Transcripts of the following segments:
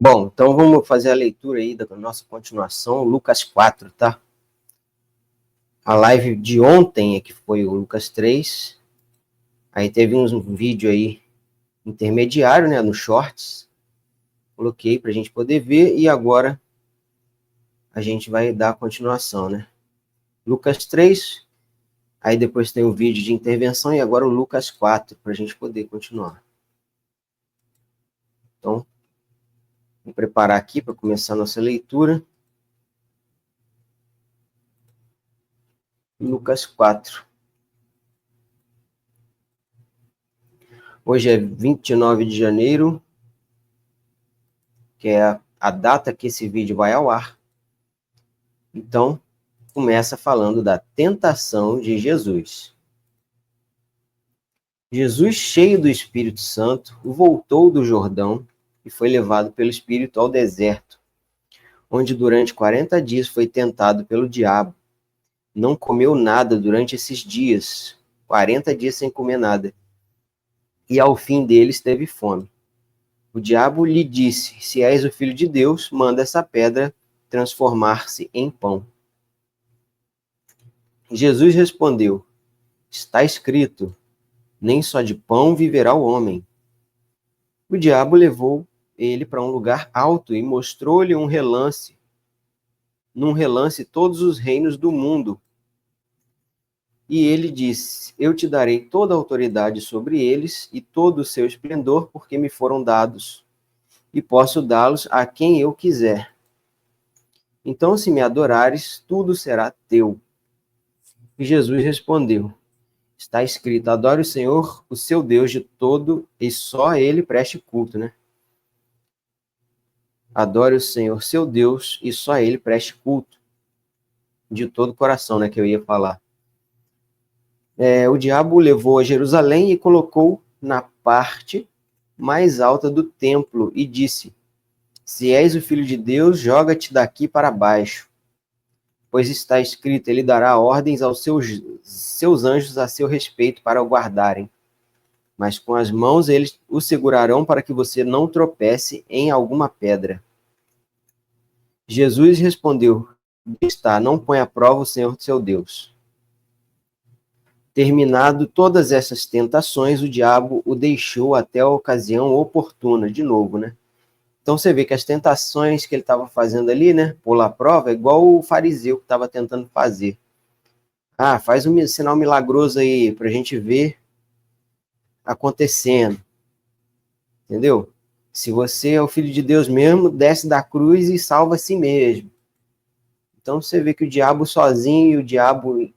Bom, então vamos fazer a leitura aí da nossa continuação, Lucas 4, tá? A live de ontem é que foi o Lucas 3. Aí teve um vídeo aí intermediário, né, no Shorts. Coloquei pra gente poder ver e agora a gente vai dar a continuação, né? Lucas 3, aí depois tem o vídeo de intervenção e agora o Lucas 4 pra gente poder continuar. Então, vou preparar aqui para começar a nossa leitura. Lucas 4. Hoje é 29 de janeiro, que é a data que esse vídeo vai ao ar. Então, começa falando da tentação de Jesus. Jesus, cheio do Espírito Santo, voltou do Jordão e foi levado pelo Espírito ao deserto, onde durante 40 dias foi tentado pelo diabo. Não comeu nada durante esses dias, 40 dias sem comer nada. E ao fim deles teve fome. O diabo lhe disse: se és o filho de Deus, manda essa pedra transformar-se em pão. Jesus respondeu: está escrito, nem só de pão viverá o homem. O diabo levou ele para um lugar alto e mostrou-lhe num relance todos os reinos do mundo. E ele disse: eu te darei toda a autoridade sobre eles e todo o seu esplendor, porque me foram dados, e posso dá-los a quem eu quiser. Então, se me adorares, tudo será teu. E Jesus respondeu: está escrito, adore o Senhor, o seu Deus, de todo, e só a ele preste culto, né? Adore o Senhor, seu Deus, e só a ele preste culto. De todo o coração, né, que eu ia falar. O diabo o levou a Jerusalém e colocou na parte mais alta do templo e disse: se és o filho de Deus, joga-te daqui para baixo. Pois está escrito, ele dará ordens aos seus anjos a seu respeito para o guardarem. Mas com as mãos eles o segurarão para que você não tropece em alguma pedra. Jesus respondeu: está, não põe à prova o Senhor seu Deus. Terminado todas essas tentações, o diabo o deixou até a ocasião oportuna, de novo, né? Então você vê que as tentações que ele estava fazendo ali, né, pôr à prova, é igual o fariseu que estava tentando fazer. Ah, faz um sinal milagroso aí para a gente ver acontecendo. Entendeu? Se você é o filho de Deus mesmo, desce da cruz e salva a si mesmo. Então você vê que o diabo sozinho e o diabo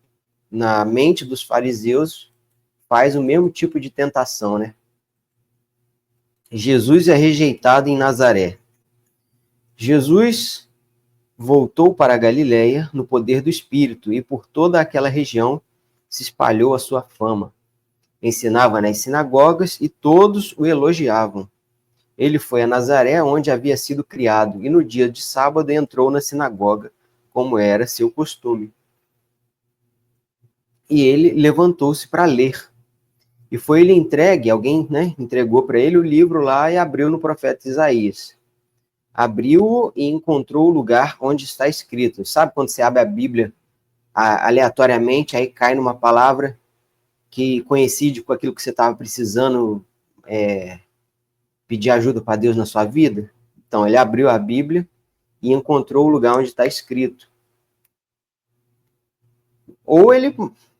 na mente dos fariseus faz o mesmo tipo de tentação, né? Jesus é rejeitado em Nazaré. Jesus voltou para a Galileia no poder do Espírito e por toda aquela região se espalhou a sua fama. Ensinava nas sinagogas e todos o elogiavam. Ele foi a Nazaré, onde havia sido criado, e no dia de sábado entrou na sinagoga, como era seu costume. E ele levantou-se para ler. E foi ele entregue, alguém, né, entregou para ele o livro lá e abriu no profeta Isaías. Abriu-o e encontrou o lugar onde está escrito. Sabe quando você abre a Bíblia aleatoriamente, aí cai numa palavra que coincide com aquilo que você estava precisando pedir ajuda para Deus na sua vida? Então, ele abriu a Bíblia e encontrou o lugar onde está escrito. Ou ele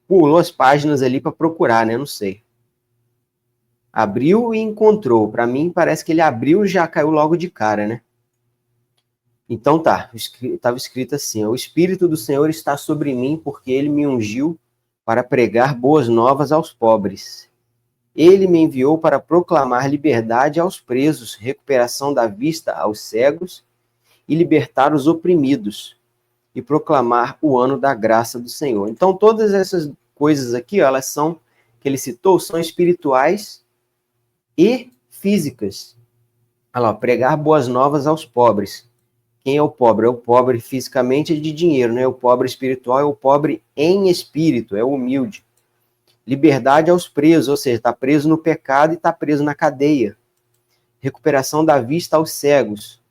pulou as páginas ali para procurar, né? Não sei. Abriu e encontrou. Para mim, parece que ele abriu e já caiu logo de cara, né? Então tá, estava escrito assim: o Espírito do Senhor está sobre mim, porque ele me ungiu para pregar boas novas aos pobres. Ele me enviou para proclamar liberdade aos presos, recuperação da vista aos cegos e libertar os oprimidos, e proclamar o ano da graça do Senhor. Então todas essas coisas aqui, elas são, que ele citou, são espirituais e físicas. Olha lá, pregar boas novas aos pobres. Quem é o pobre? É o pobre fisicamente de dinheiro, né? O pobre espiritual é o pobre em espírito, é o humilde. Liberdade aos presos, ou seja, está preso no pecado e está preso na cadeia. Recuperação da vista aos cegos.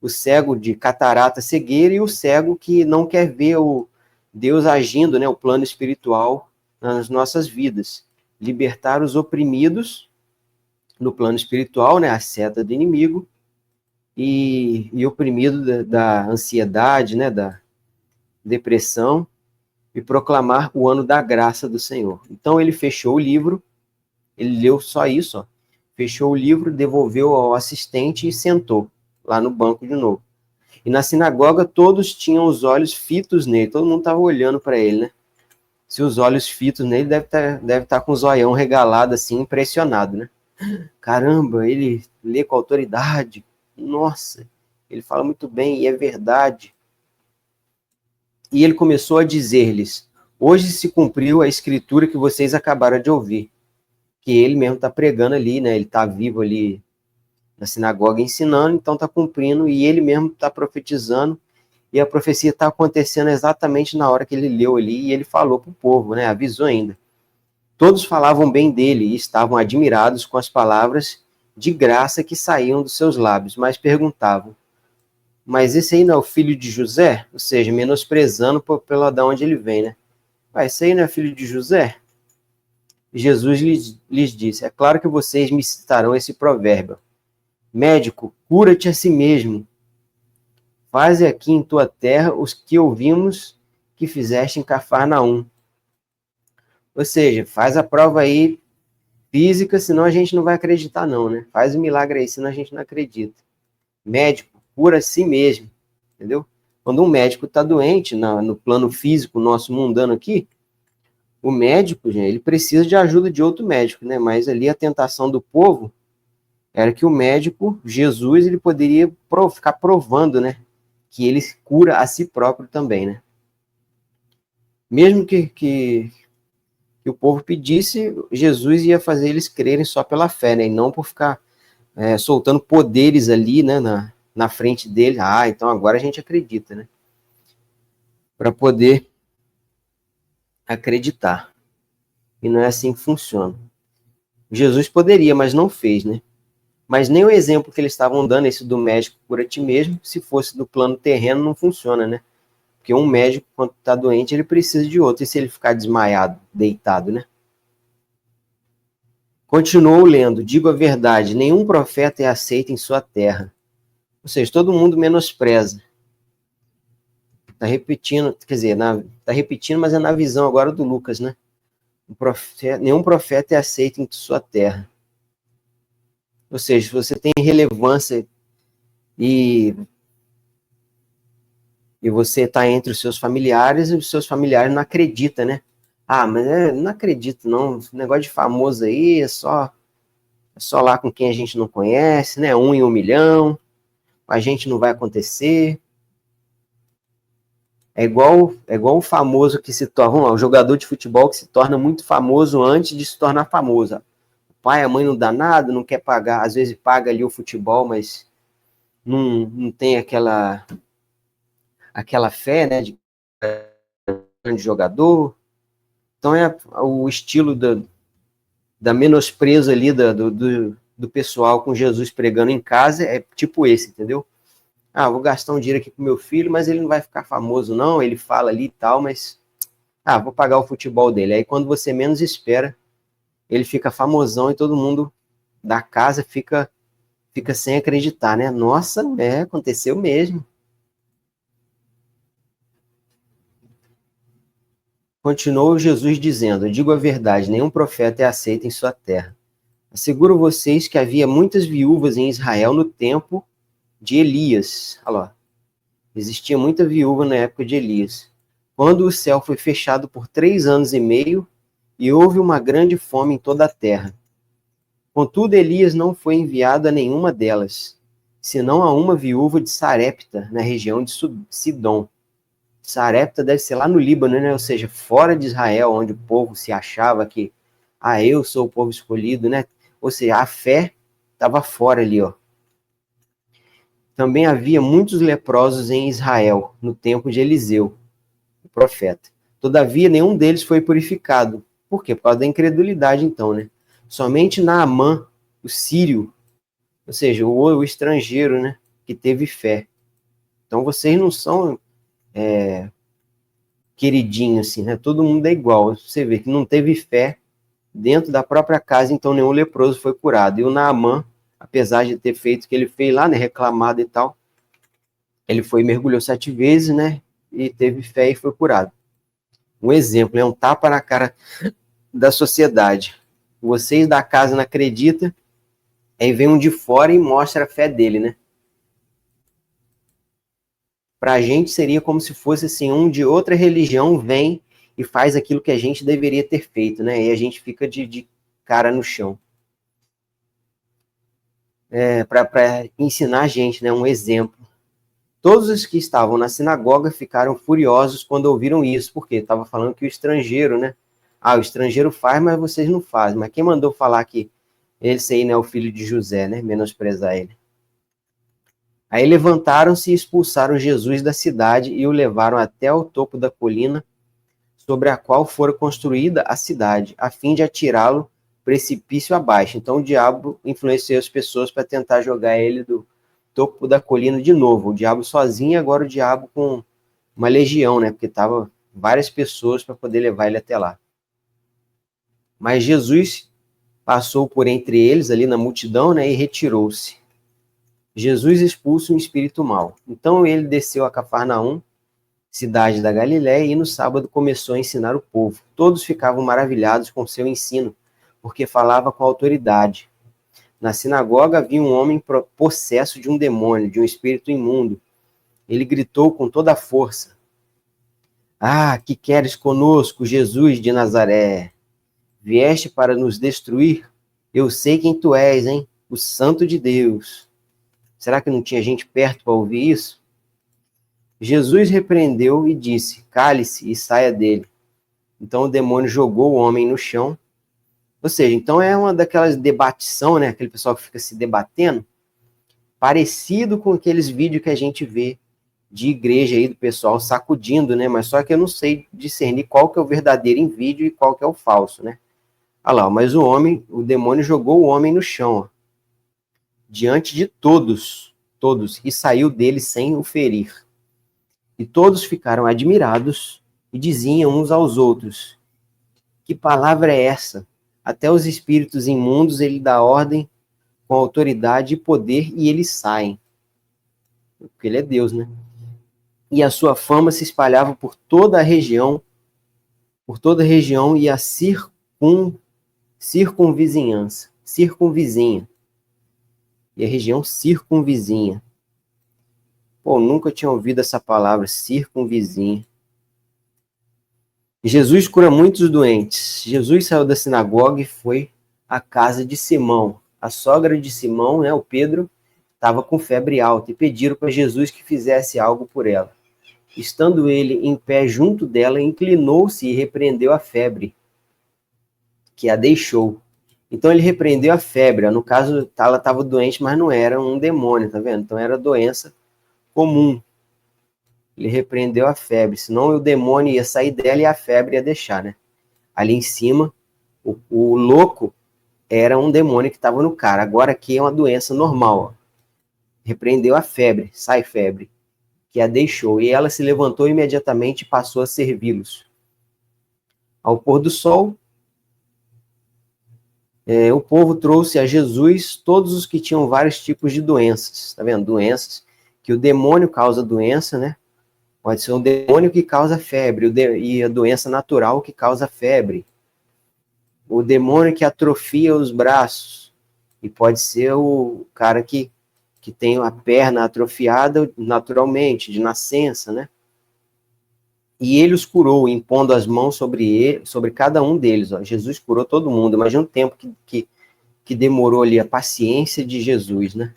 o cego de catarata, cegueira, e o cego que não quer ver o Deus agindo, né, o plano espiritual nas nossas vidas. Libertar os oprimidos no plano espiritual, né, a seta do inimigo, e oprimido da ansiedade, né, da depressão, e proclamar o ano da graça do Senhor. Então ele fechou o livro, ele leu só isso, ó, fechou o livro, devolveu ao assistente e sentou lá no banco de novo. E na sinagoga todos tinham os olhos fitos nele, todo mundo estava olhando para ele, né? Se os olhos fitos nele, deve tá com o zoião regalado, assim, impressionado, né? Caramba, ele lê com autoridade, nossa, ele fala muito bem e é verdade. E ele começou a dizer-lhes: hoje se cumpriu a escritura que vocês acabaram de ouvir. Que ele mesmo está pregando ali, né? Ele está vivo ali na sinagoga ensinando, então está cumprindo, e ele mesmo está profetizando, e a profecia está acontecendo exatamente na hora que ele leu ali, e ele falou para o povo, né? Avisou ainda. Todos falavam bem dele e estavam admirados com as palavras de graça que saíam dos seus lábios, mas perguntavam: mas esse aí não é o filho de José? Ou seja, menosprezando pela da onde ele vem, né? Esse aí não é filho de José? Jesus lhes disse: é claro que vocês me citarão esse provérbio. Médico, cura-te a si mesmo. Faze aqui em tua terra os que ouvimos que fizeste em Cafarnaum. Ou seja, faz a prova aí física, senão a gente não vai acreditar não, né? Faz o milagre aí, senão a gente não acredita. Médico, cura a si mesmo, entendeu? Quando um médico está doente, no plano físico, nosso mundano aqui, o médico, gente, ele precisa de ajuda de outro médico, né? Mas ali a tentação do povo era que o médico, Jesus, ele poderia ficar provando, né? Que ele cura a si próprio também, né? Mesmo que o povo pedisse, Jesus ia fazer eles crerem só pela fé, né? E não por ficar soltando poderes ali, né? Na frente dele. Ah, então agora a gente acredita, né? Para poder acreditar. E não é assim que funciona. Jesus poderia, mas não fez, né? Mas nem o exemplo que eles estavam dando, esse do médico cura ti mesmo, se fosse do plano terreno, não funciona, né? Porque um médico, quando está doente, ele precisa de outro. E se ele ficar desmaiado, deitado, né? Continuou lendo: digo a verdade, nenhum profeta é aceito em sua terra. Ou seja, todo mundo menospreza. Está repetindo, quer dizer, está repetindo, mas é na visão agora do Lucas, né? Nenhum profeta é aceito em sua terra. Ou seja, se você tem relevância e você está entre os seus familiares, e os seus familiares não acreditam, né? Ah, mas não acredito, não. Esse negócio de famoso aí é só lá com quem a gente não conhece, né? 1 em 1 milhão, a gente não vai acontecer. É igual o famoso que se torna, vamos lá, o jogador de futebol que se torna muito famoso antes de se tornar famoso. O pai, a mãe não dá nada, não quer pagar, às vezes paga ali o futebol, mas não tem aquela fé, né, de grande jogador. Então é o estilo da menosprezo ali do pessoal com Jesus pregando em casa, é tipo esse, entendeu? Ah, vou gastar um dinheiro aqui com meu filho, mas ele não vai ficar famoso não, ele fala ali e tal, mas vou pagar o futebol dele. Aí quando você menos espera, ele fica famosão e todo mundo da casa fica sem acreditar, né? Nossa, aconteceu mesmo. Continuou Jesus dizendo: digo a verdade, nenhum profeta é aceito em sua terra. Asseguro vocês que havia muitas viúvas em Israel no tempo de Elias. Olha lá, existia muita viúva na época de Elias, quando o céu foi fechado por 3 anos e meio e houve uma grande fome em toda a terra. Contudo, Elias não foi enviado a nenhuma delas, senão a uma viúva de Sarepta, na região de Sidom. Sarepta deve ser lá no Líbano, né? Ou seja, fora de Israel, onde o povo se achava que, eu sou o povo escolhido, né? Ou seja, a fé estava fora ali, ó. Também havia muitos leprosos em Israel, no tempo de Eliseu, o profeta. Todavia, nenhum deles foi purificado. Por quê? Por causa da incredulidade, então, né? Somente Naamã, o sírio, ou seja, o estrangeiro, né? que teve fé. Então vocês não são queridinhos, assim, né? Todo mundo é igual. Você vê que não teve fé dentro da própria casa, então nenhum leproso foi curado. E o Naamã, apesar de ter feito o que ele fez lá, né, reclamado e tal, ele foi e mergulhou 7 vezes, né, e teve fé e foi curado. Um exemplo, é um tapa na cara da sociedade. Vocês da casa não acreditam, aí vem um de fora e mostra a fé dele, né? Para a gente seria como se fosse assim, um de outra religião vem e faz aquilo que a gente deveria ter feito, né? E a gente fica de cara no chão. Para ensinar a gente, né? Um exemplo. Todos os que estavam na sinagoga ficaram furiosos quando ouviram isso, porque estava falando que o estrangeiro, né? O estrangeiro faz, mas vocês não fazem. Mas quem mandou falar que esse aí não é o filho de José, né? Menosprezar ele. Aí levantaram-se e expulsaram Jesus da cidade e o levaram até o topo da colina sobre a qual fora construída a cidade, a fim de atirá-lo precipício abaixo. Então o diabo influenciou as pessoas para tentar jogar ele do topo da colina de novo. O diabo sozinho, agora o diabo com uma legião, né? Porque estavam várias pessoas para poder levar ele até lá. Mas Jesus passou por entre eles, ali na multidão, né? E retirou-se. Jesus expulsa um espírito mau. Então ele desceu a Cafarnaum, cidade da Galiléia, e no sábado começou a ensinar o povo. Todos ficavam maravilhados com seu ensino, porque falava com autoridade. Na sinagoga havia um homem possesso de um demônio, de um espírito imundo. Ele gritou com toda a força: que queres conosco, Jesus de Nazaré? Vieste para nos destruir? Eu sei quem tu és, hein? O Santo de Deus. Será que não tinha gente perto para ouvir isso? Jesus repreendeu e disse: cale-se e saia dele. Então o demônio jogou o homem no chão. Ou seja, então é uma daquelas debatição, né? Aquele pessoal que fica se debatendo, parecido com aqueles vídeos que a gente vê de igreja aí, do pessoal sacudindo, né? Mas só que eu não sei discernir qual que é o verdadeiro em vídeo e qual que é o falso, né? Olha lá, mas o demônio jogou o homem no chão, ó, diante de todos, e saiu dele sem o ferir. E todos ficaram admirados e diziam uns aos outros: que palavra é essa? Até os espíritos imundos ele dá ordem com autoridade e poder e eles saem. Porque ele é Deus, né? E a sua fama se espalhava por toda a região e a circunvizinha. E a região circunvizinha. Pô, nunca tinha ouvido essa palavra, circunvizinha. Jesus cura muitos doentes. Jesus saiu da sinagoga e foi à casa de Simão. A sogra de Simão, né, o Pedro, estava com febre alta e pediram para Jesus que fizesse algo por ela. Estando ele em pé junto dela, inclinou-se e repreendeu a febre, que a deixou. Então ele repreendeu a febre. No caso, ela estava doente, mas não era um demônio, tá vendo? Então era doença comum. Ele repreendeu a febre, senão o demônio ia sair dela e a febre ia deixar, né? Ali em cima, o louco era um demônio que estava no cara. Agora aqui é uma doença normal, ó. Repreendeu a febre, sai febre, que a deixou. E ela se levantou imediatamente e passou a servi-los. Ao pôr do sol, o povo trouxe a Jesus todos os que tinham vários tipos de doenças. Tá vendo? Doenças que o demônio causa doença, né? Pode ser um demônio que causa febre e a doença natural que causa febre. O demônio que atrofia os braços. E pode ser o cara que tem a perna atrofiada naturalmente, de nascença, né? E ele os curou, impondo as mãos sobre cada um deles. Ó. Jesus curou todo mundo. Imagina o tempo que demorou ali, a paciência de Jesus, né?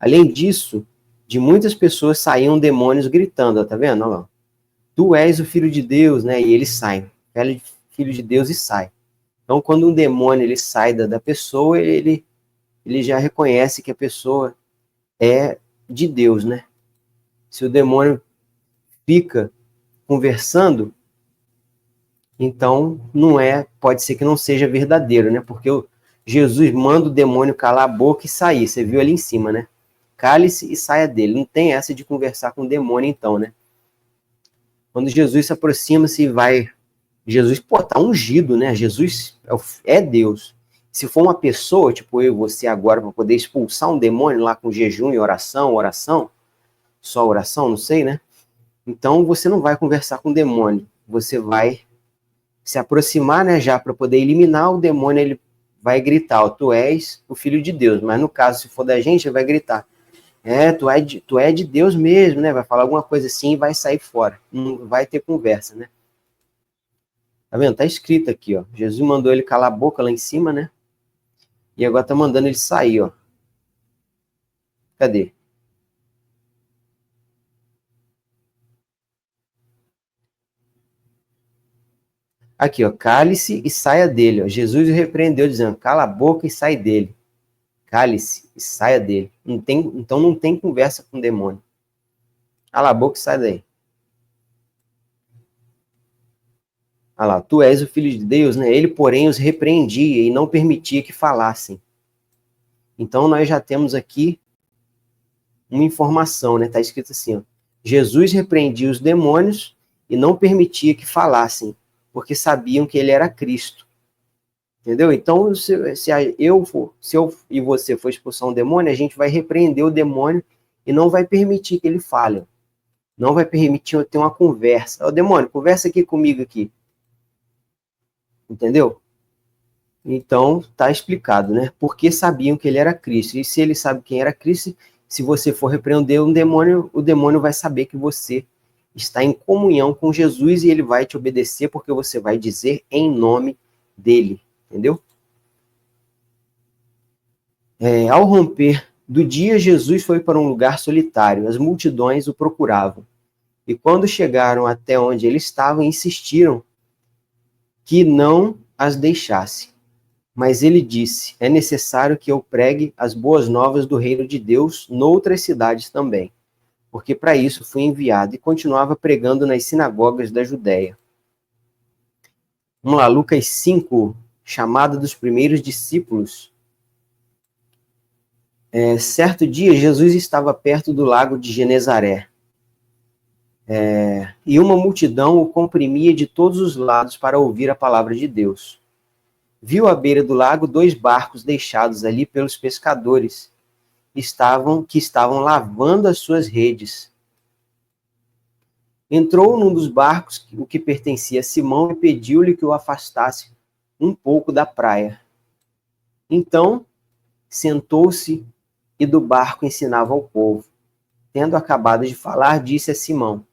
Além disso, de muitas pessoas saíam demônios gritando, ó, tá vendo? Ó, tu és o Filho de Deus, né? E eles saem. Filho de Deus e sai. Então, quando um demônio ele sai da pessoa, ele já reconhece que a pessoa é de Deus, né? Se o demônio fica conversando, então pode ser que não seja verdadeiro, né? Porque Jesus manda o demônio calar a boca e sair. Você viu ali em cima, né? cale-se e saia dele. Não tem essa de conversar com o demônio, então, né? Quando Jesus se aproxima, se vai... Jesus, pô, tá ungido, né? Jesus é Deus. Se for uma pessoa, tipo eu e você agora, para poder expulsar um demônio lá com jejum e oração, só oração, não sei, né? Então você não vai conversar com o demônio. Você vai se aproximar, né, já para poder eliminar o demônio. Ele vai gritar, ó, tu és o filho de Deus. Mas no caso, se for da gente, ele vai gritar, tu é de Deus mesmo, né? Vai falar alguma coisa assim e vai sair fora. Não vai ter conversa, né? Tá vendo? Tá escrito aqui, ó. Jesus mandou ele calar a boca lá em cima, né? E agora tá mandando ele sair, ó. Cadê? Aqui, ó. Cale-se e saia dele, ó. Jesus o repreendeu, dizendo, cala a boca e sai dele. Cale-se e saia dele. Então não tem conversa com o demônio. Cala a boca e sai daí. Olha lá, tu és o filho de Deus, né? Ele, porém, os repreendia e não permitia que falassem. Então nós já temos aqui uma informação, né? Está escrito assim, ó, Jesus repreendia os demônios e não permitia que falassem, porque sabiam que ele era Cristo. Entendeu? Então, se eu e você for expulsar um demônio, a gente vai repreender o demônio e não vai permitir que ele fale. Não vai permitir eu ter uma conversa. Ô, demônio, conversa aqui comigo aqui. Entendeu? Então, está explicado, né? Porque sabiam que ele era Cristo. E se ele sabe quem era Cristo, se você for repreender um demônio, o demônio vai saber que você está em comunhão com Jesus e ele vai te obedecer porque você vai dizer em nome dele. Entendeu? Ao romper do dia, Jesus foi para um lugar solitário. As multidões o procuravam. E quando chegaram até onde ele estava, insistiram que não as deixasse. Mas ele disse, é necessário que eu pregue as boas novas do reino de Deus noutras cidades também, porque para isso fui enviado, e continuava pregando nas sinagogas da Judéia. Vamos lá, Lucas 5, chamada dos primeiros discípulos. Certo dia, Jesus estava perto do lago de Genezaré, e uma multidão o comprimia de todos os lados para ouvir a palavra de Deus. Viu à beira do lago 2 barcos deixados ali pelos pescadores, que estavam lavando as suas redes. Entrou num dos barcos, o que pertencia a Simão, e pediu-lhe que o afastasse um pouco da praia. Então, sentou-se e do barco ensinava ao povo. Tendo acabado de falar, disse a Simão,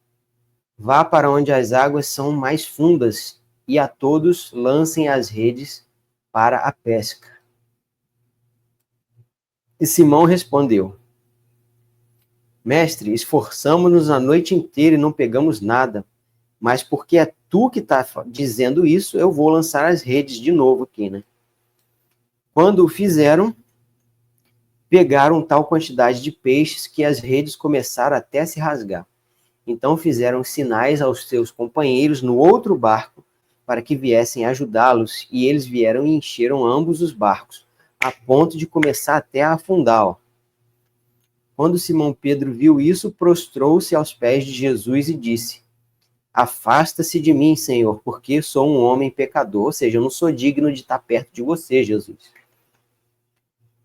vá para onde as águas são mais fundas, e a todos lancem as redes para a pesca. E Simão respondeu, mestre, esforçamo-nos a noite inteira e não pegamos nada, mas porque é tu que está dizendo isso, eu vou lançar as redes de novo aqui, né? Quando o fizeram, pegaram tal quantidade de peixes que as redes começaram até a se rasgar. Então fizeram sinais aos seus companheiros no outro barco para que viessem ajudá-los, e eles vieram e encheram ambos os barcos, a ponto de começar até a afundar. Ó. Quando Simão Pedro viu isso, prostrou-se aos pés de Jesus e disse, afasta-se de mim, Senhor, porque sou um homem pecador, ou seja, eu não sou digno de estar perto de você, Jesus.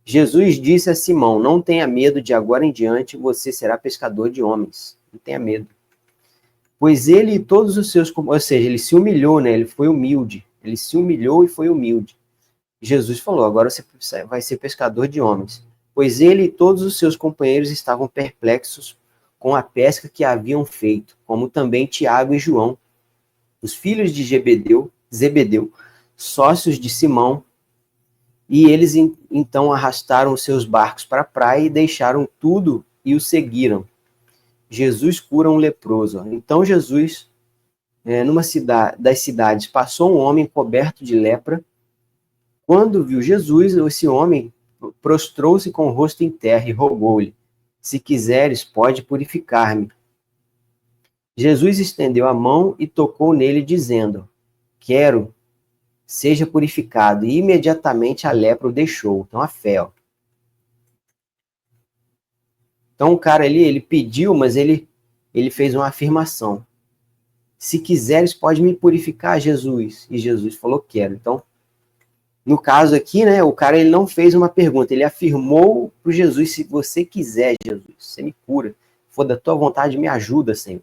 Jesus disse a Simão, não tenha medo, de agora em diante você será pescador de homens. Não tenha medo. Pois ele e todos os seus... Ou seja, ele se humilhou, né? Ele foi humilde. Ele se humilhou e foi humilde. Jesus falou, agora você vai ser pescador de homens. Pois ele e todos os seus companheiros estavam perplexos com a pesca que haviam feito, como também Tiago e João, os filhos de Zebedeu, sócios de Simão, e eles então arrastaram os seus barcos para a praia e deixaram tudo e o seguiram. Jesus cura um leproso. Então Jesus, numa das cidades, passou um homem coberto de lepra. Quando viu Jesus, esse homem prostrou-se com o rosto em terra e rogou-lhe, se quiseres, pode purificar-me. Jesus estendeu a mão e tocou nele, dizendo, quero, seja purificado. E imediatamente a lepra o deixou. Então a fé. Ó. Então o cara ali, ele pediu, mas ele fez uma afirmação. Se quiseres, pode me purificar, Jesus. E Jesus falou, quero. Então, no caso aqui, né, o cara ele não fez uma pergunta, ele afirmou para Jesus, se você quiser, Jesus, você me cura. For da tua vontade, me ajuda, Senhor.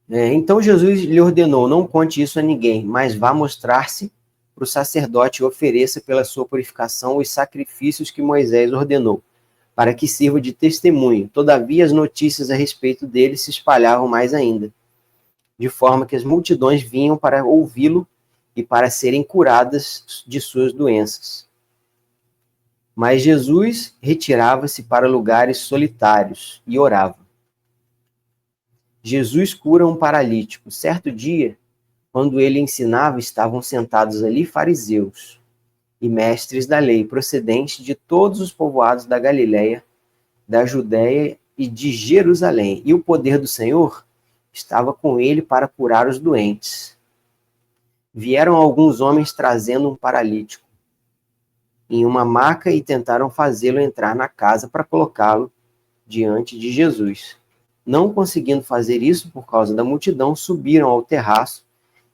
Então Jesus lhe ordenou, não conte isso a ninguém, mas vá mostrar-se para o sacerdote e ofereça pela sua purificação os sacrifícios que Moisés ordenou, para que sirva de testemunho. Todavia, as notícias a respeito dele se espalhavam mais ainda, de forma que as multidões vinham para ouvi-lo e para serem curadas de suas doenças. Mas Jesus retirava-se para lugares solitários e orava. Jesus cura um paralítico. Certo dia, quando ele ensinava, estavam sentados ali fariseus e mestres da lei, procedentes de todos os povoados da Galileia, da Judéia e de Jerusalém. E o poder do Senhor estava com ele para curar os doentes. Vieram alguns homens trazendo um paralítico em uma maca e tentaram fazê-lo entrar na casa para colocá-lo diante de Jesus. Não conseguindo fazer isso por causa da multidão, subiram ao terraço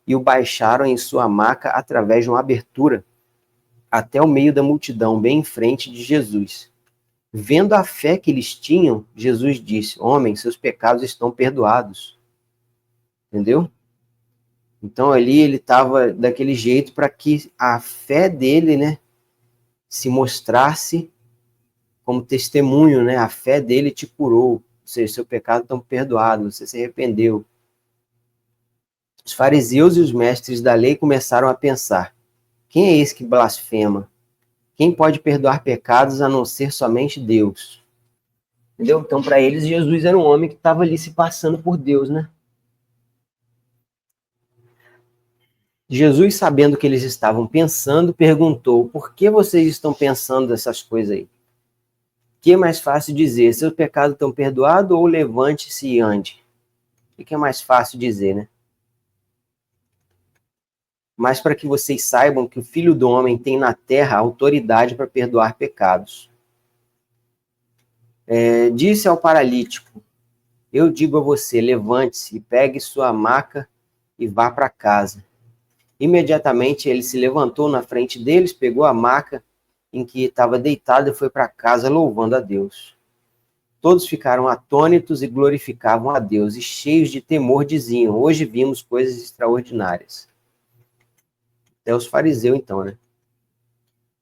e o baixaram em sua maca através de uma abertura até o meio da multidão, bem em frente de Jesus. Vendo a fé que eles tinham, Jesus disse, homem, seus pecados estão perdoados. Entendeu? Então ali ele estava daquele jeito para que a fé dele, né, se mostrasse como testemunho, né? A fé dele te curou, ou seja, seu pecado estão perdoados, você se arrependeu. Os fariseus e os mestres da lei começaram a pensar, quem é esse que blasfema? Quem pode perdoar pecados a não ser somente Deus? Entendeu? Então, para eles, Jesus era um homem que estava ali se passando por Deus, né? Jesus, sabendo o que eles estavam pensando, perguntou, por que vocês estão pensando essas coisas aí? O que é mais fácil dizer? Seus pecados estão perdoados ou levante-se e ande? O que é mais fácil dizer, né? Mas para que vocês saibam que o Filho do Homem tem na terra autoridade para perdoar pecados. Disse ao paralítico, eu digo a você, levante-se e pegue sua maca e vá para casa. Imediatamente ele se levantou na frente deles, pegou a maca em que estava deitado e foi para casa louvando a Deus. Todos ficaram atônitos e glorificavam a Deus, e cheios de temor diziam, hoje vimos coisas extraordinárias. Até os fariseus, então, né?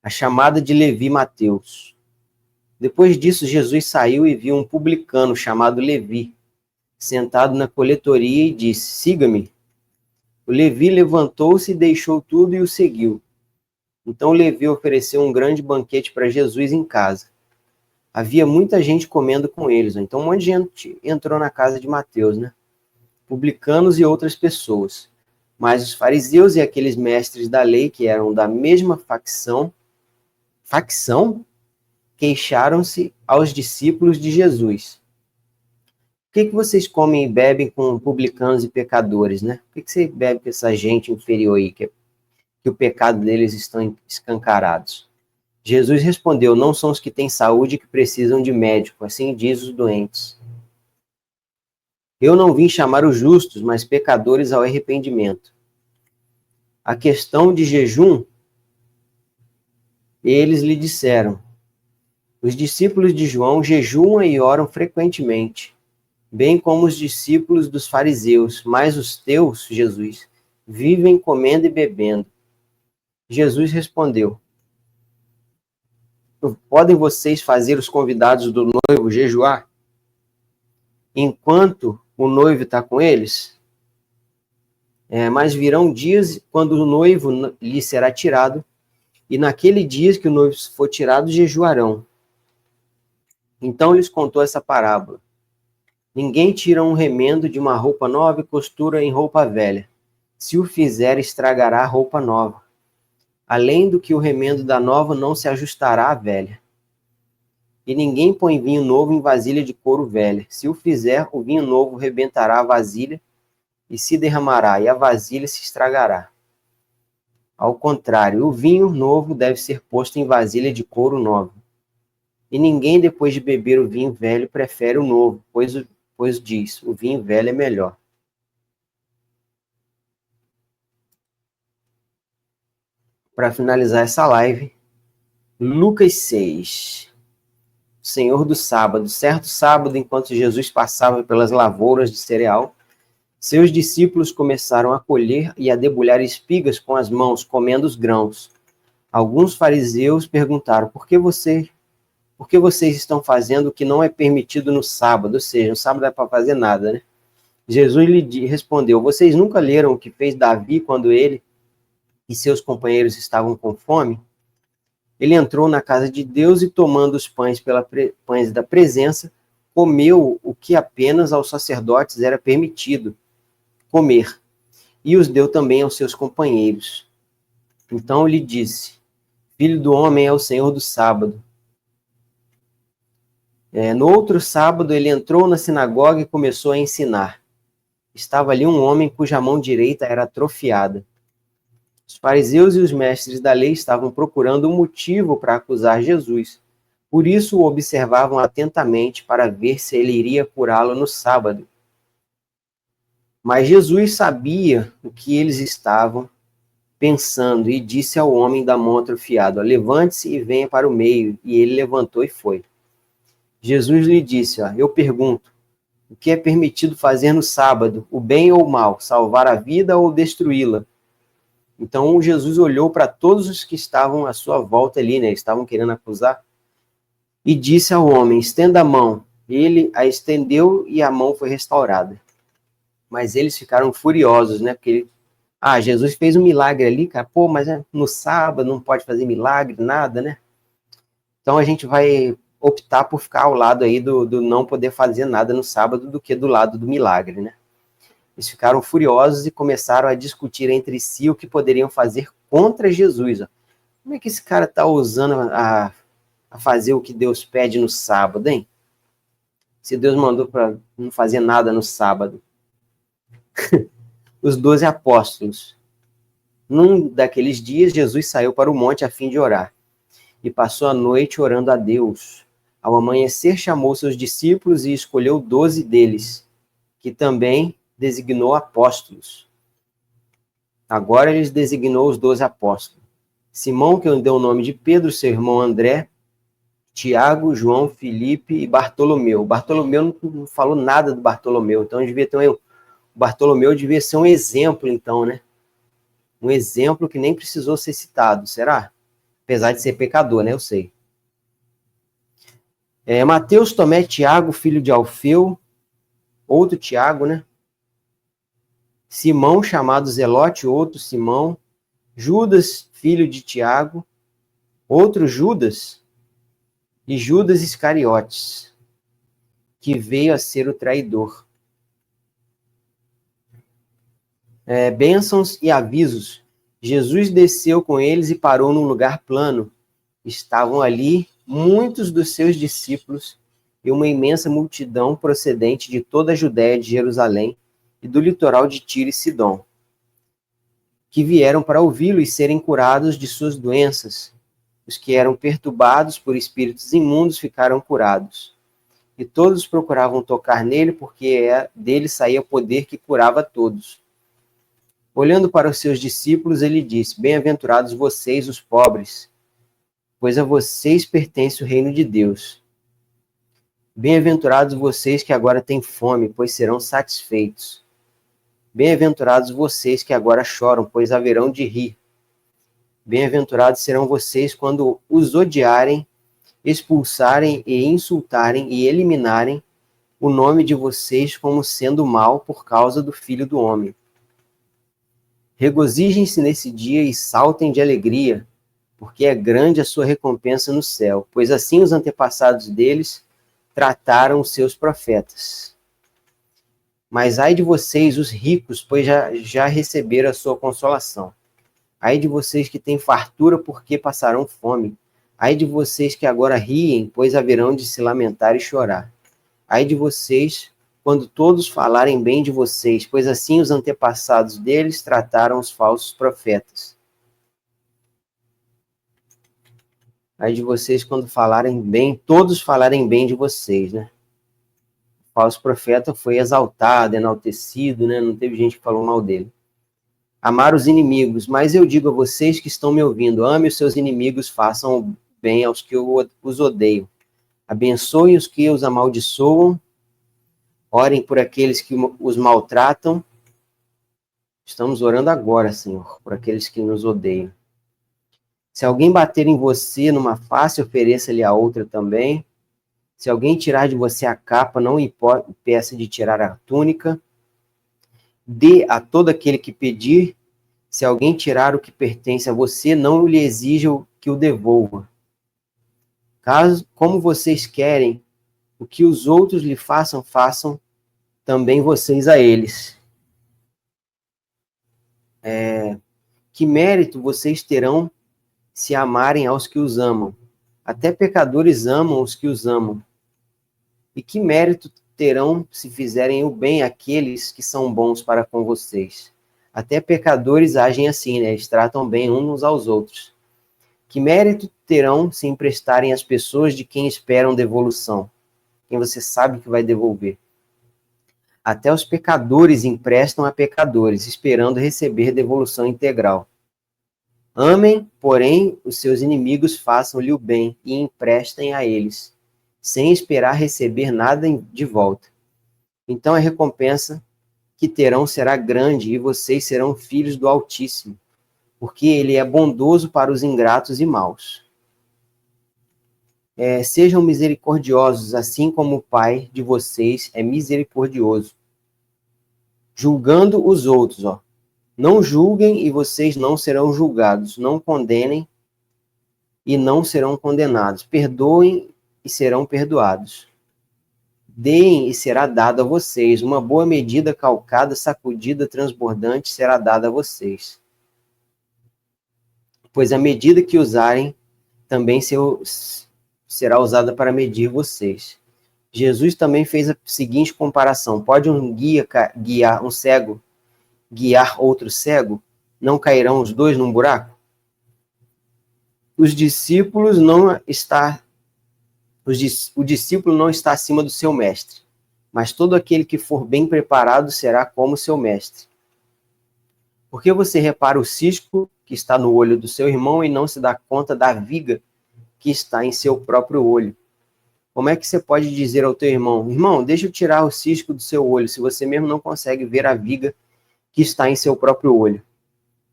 A chamada de Levi e Mateus. Depois disso, Jesus saiu e viu um publicano chamado Levi, sentado na coletoria e disse, siga-me. O Levi levantou-se e deixou tudo e o seguiu. Então Levi ofereceu um grande banquete para Jesus em casa. Havia muita gente comendo com eles. Então um monte de gente entrou na casa de Mateus, né? Publicanos e outras pessoas. Mas os fariseus e aqueles mestres da lei, que eram da mesma facção, queixaram-se aos discípulos de Jesus. Por que vocês comem e bebem com publicanos e pecadores, né? Por que você bebe com essa gente inferior aí, que o pecado deles estão escancarados? Jesus respondeu, não são os que têm saúde que precisam de médico, assim diz os doentes. Eu não vim chamar os justos, mas pecadores ao arrependimento. A questão de jejum, eles lhe disseram, os discípulos de João jejuam e oram frequentemente, bem como os discípulos dos fariseus, mas os teus, Jesus, vivem comendo e bebendo. Jesus respondeu, podem vocês fazer os convidados do noivo jejuar? Enquanto o noivo está com eles? Mas virão dias quando o noivo lhe será tirado, e naquele dia que o noivo for tirado, jejuarão. Então lhes contou essa parábola. Ninguém tira um remendo de uma roupa nova e costura em roupa velha. Se o fizer, estragará a roupa nova. Além do que o remendo da nova não se ajustará à velha. E ninguém põe vinho novo em vasilha de couro velha. Se o fizer, o vinho novo rebentará a vasilha e se derramará, e a vasilha se estragará. Ao contrário, o vinho novo deve ser posto em vasilha de couro nova. E ninguém, depois de beber o vinho velho, prefere o novo, pois diz, o vinho velho é melhor. Para finalizar essa live, Lucas 6. Senhor do sábado. Certo sábado, enquanto Jesus passava pelas lavouras de cereal, seus discípulos começaram a colher e a debulhar espigas com as mãos, comendo os grãos. Alguns fariseus perguntaram, por que vocês estão fazendo o que não é permitido no sábado? Ou seja, no sábado não é para fazer nada, né? Jesus lhe respondeu, vocês nunca leram o que fez Davi quando ele e seus companheiros estavam com fome? Ele entrou na casa de Deus e, tomando os pães da presença, comeu o que apenas aos sacerdotes era permitido comer, e os deu também aos seus companheiros. Então lhe disse, Filho do homem é o Senhor do sábado. No outro sábado, ele entrou na sinagoga e começou a ensinar. Estava ali um homem cuja mão direita era atrofiada. Os fariseus e os mestres da lei estavam procurando um motivo para acusar Jesus. Por isso o observavam atentamente para ver se ele iria curá-lo no sábado. Mas Jesus sabia o que eles estavam pensando e disse ao homem da mão atrofiada, levante-se e venha para o meio. E ele levantou e foi. Jesus lhe disse, eu pergunto, o que é permitido fazer no sábado, o bem ou o mal, salvar a vida ou destruí-la? Então Jesus olhou para todos os que estavam à sua volta ali, né? Estavam querendo acusar, e disse ao homem, estenda a mão. Ele a estendeu e a mão foi restaurada. Mas eles ficaram furiosos, né? Porque Jesus fez um milagre ali, cara. Pô, mas no sábado não pode fazer milagre, nada, né? Então a gente vai optar por ficar ao lado aí do não poder fazer nada no sábado do que do lado do milagre, né? Eles ficaram furiosos e começaram a discutir entre si o que poderiam fazer contra Jesus. Como é que esse cara está ousando a fazer o que Deus pede no sábado, hein? Se Deus mandou para não fazer nada no sábado. Os 12 apóstolos. Num daqueles dias, Jesus saiu para o monte a fim de orar. E passou a noite orando a Deus. Ao amanhecer, chamou seus discípulos e escolheu 12 deles, que também designou apóstolos. Agora ele designou os 12 apóstolos. Simão, que deu o nome de Pedro, seu irmão André, Tiago, João, Filipe e Bartolomeu. Bartolomeu não falou nada do Bartolomeu, então devia ter o Bartolomeu devia ser um exemplo, então, né? Um exemplo que nem precisou ser citado, será? Apesar de ser pecador, né? Eu sei. Mateus, Tomé, Tiago, filho de Alfeu, outro Tiago, né? Simão, chamado Zelote, outro Simão, Judas, filho de Tiago, outro Judas, e Judas Iscariotes, que veio a ser o traidor. Bênçãos e avisos. Jesus desceu com eles e parou num lugar plano. Estavam ali muitos dos seus discípulos e uma imensa multidão procedente de toda a Judéia, de Jerusalém e do litoral de Tiro e Sidom, que vieram para ouvi-lo e serem curados de suas doenças. Os que eram perturbados por espíritos imundos ficaram curados. E todos procuravam tocar nele, porque dele saía poder que curava todos. Olhando para os seus discípulos, ele disse, bem-aventurados vocês, os pobres, pois a vocês pertence o reino de Deus. Bem-aventurados vocês que agora têm fome, pois serão satisfeitos. Bem-aventurados vocês que agora choram, pois haverão de rir. Bem-aventurados serão vocês quando os odiarem, expulsarem e insultarem e eliminarem o nome de vocês como sendo mal por causa do Filho do Homem. Regozijem-se nesse dia e saltem de alegria, porque é grande a sua recompensa no céu, pois assim os antepassados deles trataram os seus profetas. Mas ai de vocês, os ricos, pois já receberam a sua consolação. Ai de vocês que têm fartura, porque passarão fome. Ai de vocês que agora riem, pois haverão de se lamentar e chorar. Ai de vocês, quando todos falarem bem de vocês, pois assim os antepassados deles trataram os falsos profetas. Aí de vocês quando falarem bem, todos falarem bem de vocês, né? O falso profeta foi exaltado, enaltecido, né? Não teve gente que falou mal dele. Amar os inimigos, mas eu digo a vocês que estão me ouvindo, ame os seus inimigos, façam bem aos que os odeiam. Abençoem os que os amaldiçoam, orem por aqueles que os maltratam. Estamos orando agora, Senhor, por aqueles que nos odeiam. Se alguém bater em você numa face, ofereça-lhe a outra também. Se alguém tirar de você a capa, não impeça de tirar a túnica. Dê a todo aquele que pedir. Se alguém tirar o que pertence a você, não lhe exija que o devolva. Caso, como vocês querem o que os outros lhe façam, façam também vocês a eles. Que mérito vocês terão se amarem aos que os amam? Até pecadores amam os que os amam. E que mérito terão se fizerem o bem àqueles que são bons para com vocês? Até pecadores agem assim, né? Eles tratam bem uns aos outros. Que mérito terão se emprestarem às pessoas de quem esperam devolução? Quem você sabe que vai devolver? Até os pecadores emprestam a pecadores, esperando receber devolução integral. Amem, porém, os seus inimigos, façam-lhe o bem e emprestem a eles, sem esperar receber nada de volta. Então a recompensa que terão será grande e vocês serão filhos do Altíssimo, porque ele é bondoso para os ingratos e maus. Sejam misericordiosos, assim como o Pai de vocês é misericordioso. Julgando os outros, Não julguem e vocês não serão julgados. Não condenem e não serão condenados. Perdoem e serão perdoados. Deem e será dado a vocês. Uma boa medida, calcada, sacudida, transbordante, será dada a vocês. Pois a medida que usarem também será usada para medir vocês. Jesus também fez a seguinte comparação: pode um guiar um cego guiar outro cego? Não cairão os dois num buraco? O discípulo não está acima do seu mestre, mas todo aquele que for bem preparado será como seu mestre. Por que você repara o cisco que está no olho do seu irmão e não se dá conta da viga que está em seu próprio olho? Como é que você pode dizer ao teu irmão: irmão, deixa eu tirar o cisco do seu olho, se você mesmo não consegue ver a viga que está em seu próprio olho?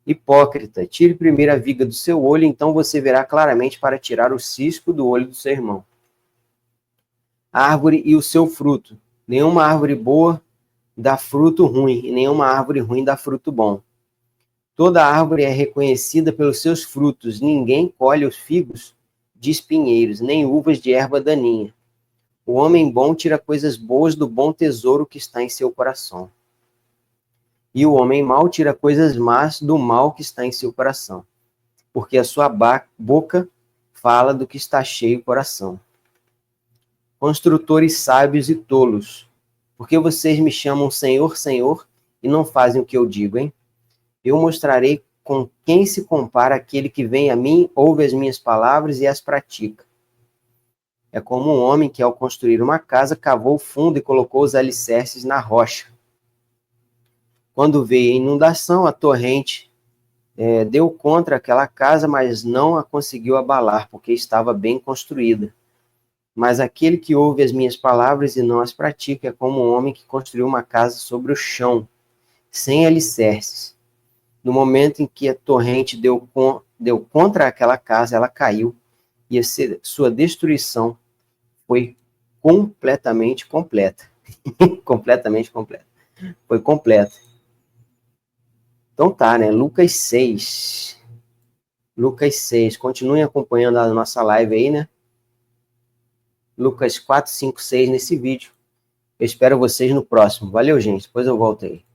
Hipócrita, tire primeiro a viga do seu olho, então você verá claramente para tirar o cisco do olho do seu irmão. A árvore e o seu fruto. Nenhuma árvore boa dá fruto ruim, e nenhuma árvore ruim dá fruto bom. Toda árvore é reconhecida pelos seus frutos. Ninguém colhe os figos de espinheiros, nem uvas de erva daninha. O homem bom tira coisas boas do bom tesouro que está em seu coração. E o homem mau tira coisas más do mal que está em seu coração. Porque a sua boca fala do que está cheio o coração. Construtores sábios e tolos, por que vocês me chamam Senhor, Senhor, e não fazem o que eu digo, hein? Eu mostrarei com quem se compara aquele que vem a mim, ouve as minhas palavras e as pratica. É como um homem que, ao construir uma casa, cavou fundo e colocou os alicerces na rocha. Quando veio a inundação, a torrente deu contra aquela casa, mas não a conseguiu abalar, porque estava bem construída. Mas aquele que ouve as minhas palavras e não as pratica é como um homem que construiu uma casa sobre o chão, sem alicerces. No momento em que a torrente deu contra aquela casa, ela caiu, e sua destruição foi completamente completa. Completamente completa. Foi completa. Então tá, né? Lucas 6. Lucas 6. Continuem acompanhando a nossa live aí, né? Lucas 4, 5, 6 nesse vídeo. Eu espero vocês no próximo. Valeu, gente. Depois eu volto aí.